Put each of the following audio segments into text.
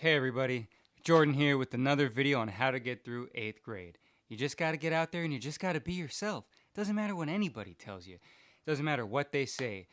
Hey everybody, Jordan here with another video on how to get through 8th grade. You just gotta get out there and you just gotta be yourself. It doesn't matter what anybody tells you. It doesn't matter what they say.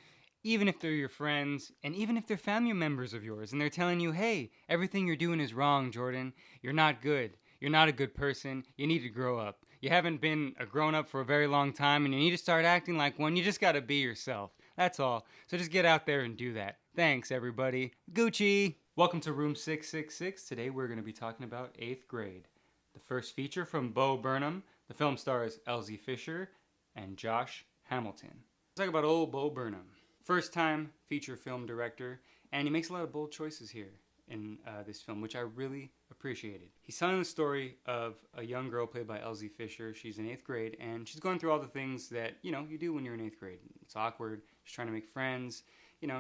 Even if they're your friends, and even if they're family members of yours, and they're telling you, hey, everything you're doing is wrong, Jordan. You're not good. You're not a good person. You need to grow up. You haven't been a grown-up for a very long time, and you need to start acting like one. You just gotta be yourself. That's all. So just get out there and do that. Thanks, everybody. Gucci! Welcome to Room 666. Today we're going to be talking about 8th grade. The first feature from Bo Burnham. The film stars Elsie Fisher and Josh Hamilton. Let's talk about old Bo Burnham. First time feature film director, and he makes a lot of bold choices here in this film, which I really appreciated. He's telling the story of a young girl played by Elsie Fisher. She's in 8th grade, and she's going through all the things that, you do when you're in 8th grade. It's awkward. She's trying to make friends.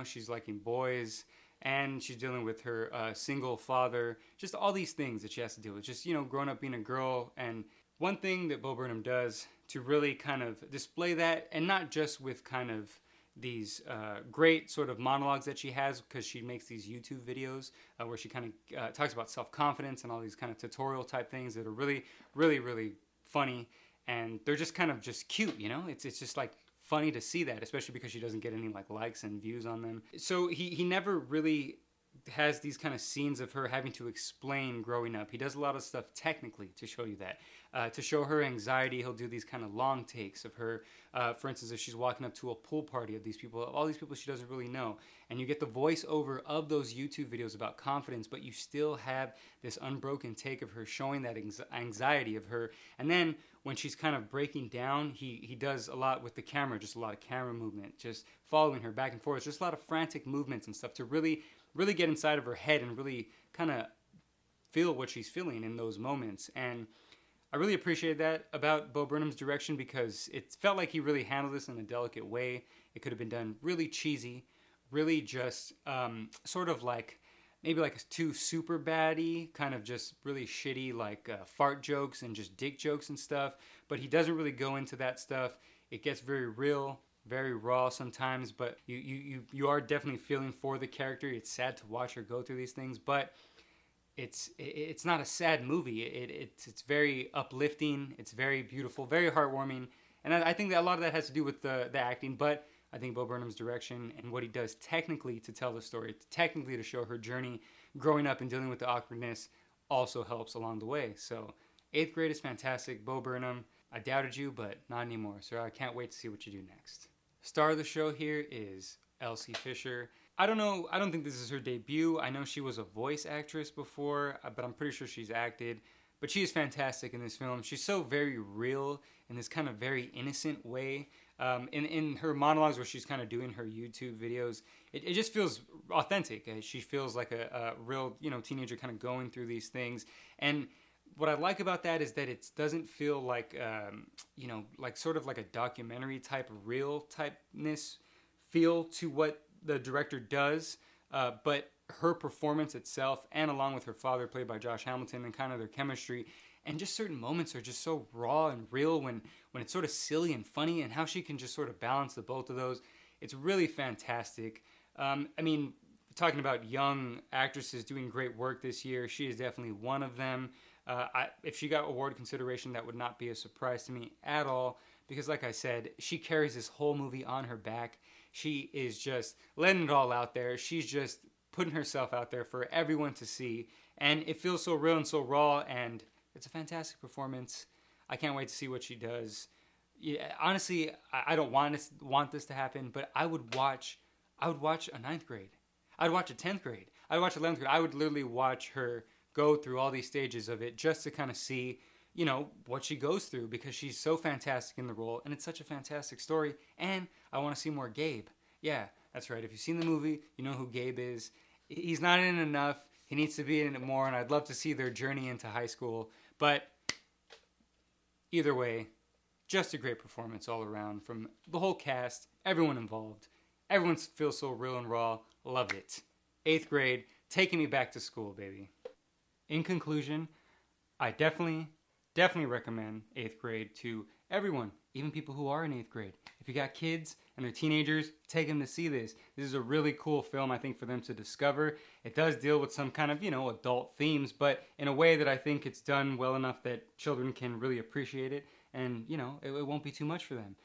She's liking boys. And she's dealing with her single father, just all these things that she has to deal with. Just, growing up being a girl. And one thing that Bo Burnham does to really kind of display that, and not just with kind of these great sort of monologues that she has, because she makes these YouTube videos where she kind of talks about self-confidence and all these kind of tutorial type things that are really, really, really funny. And they're just kind of just cute, It's just like funny to see that, especially because she doesn't get any likes and views on them. So he never really has these kind of scenes of her having to explain growing up. He does a lot of stuff technically to show you that. To show her anxiety, he'll do these kind of long takes of her. For instance, if she's walking up to a pool party of these people, all these people she doesn't really know, and you get the voiceover of those YouTube videos about confidence, but you still have this unbroken take of her showing that anxiety of her. And then when she's kind of breaking down, he does a lot with the camera, just a lot of camera movement, just following her back and forth, just a lot of frantic movements and stuff to really get inside of her head and really kind of feel what she's feeling in those moments. And I really appreciated that about Bo Burnham's direction, because it felt like he really handled this in a delicate way. It could have been done really cheesy, really just sort of like maybe like too super baddie, kind of just really shitty like fart jokes and just dick jokes and stuff. But he doesn't really go into that stuff. It gets very real, very raw sometimes, but you are definitely feeling for the character. It's sad to watch her go through these things, but it's not a sad movie. It's very uplifting. It's very beautiful, very heartwarming, and I think that a lot of that has to do with the acting, but I think Bo Burnham's direction and what he does technically to tell the story, technically to show her journey growing up and dealing with the awkwardness, also helps along the way. So 8th grade is fantastic. Bo Burnham, I doubted you, but not anymore. So I can't wait to see what you do next. Star of the show here is Elsie Fisher. I don't think this is her debut. I know she was a voice actress before, but I'm pretty sure she's acted. But she is fantastic in this film. She's so very real in this kind of very innocent way. In her monologues where she's kind of doing her YouTube videos, it just feels authentic. She feels like a real, teenager kind of going through these things. And what I like about that is that it doesn't feel like, like sort of like a documentary type, real typeness feel to what the director does. But her performance itself, and along with her father, played by Josh Hamilton, and kind of their chemistry, and just certain moments are just so raw and real when it's sort of silly and funny, and how she can just sort of balance the both of those. It's really fantastic. Talking about young actresses doing great work this year, she is definitely one of them. If she got award consideration, that would not be a surprise to me at all, because like I said, she carries this whole movie on her back. She is just letting it all out there. She's just putting herself out there for everyone to see, and it feels so real and so raw, and it's a fantastic performance. I can't wait to see what she does. Yeah, honestly, I don't want this to happen, but I would watch a 9th grade. I'd watch a 10th grade. I'd watch 11th grade. I would literally watch her go through all these stages of it just to kind of see, what she goes through, because she's so fantastic in the role, and it's such a fantastic story, and I want to see more Gabe. Yeah, that's right. If you've seen the movie, you know who Gabe is. He's not in it enough. He needs to be in it more, and I'd love to see their journey into high school. But either way, just a great performance all around from the whole cast, everyone involved. Everyone feels so real and raw. Loved it. 8th grade, taking me back to school, baby. In conclusion, I definitely recommend 8th grade to everyone even people who are in 8th grade. If you got kids and they're teenagers, take them to see this. This is a really cool film, I think, for them to discover. It does deal with some kind of, adult themes, but in a way that I think it's done well enough that children can really appreciate it, and, it won't be too much for them.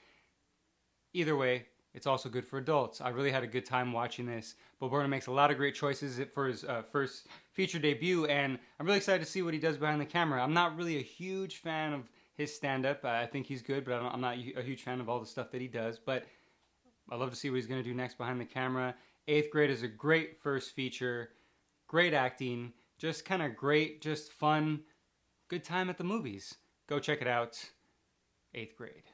Either way, it's also good for adults. I really had a good time watching this. Bo Burnham makes a lot of great choices for his first feature debut, and I'm really excited to see what he does behind the camera. I'm not really a huge fan of his stand-up. I think he's good, but I'm not a huge fan of all the stuff that he does. But I love to see what he's going to do next behind the camera. 8th Grade is a great first feature. Great acting. Just kind of great, just fun, good time at the movies. Go check it out. 8th Grade.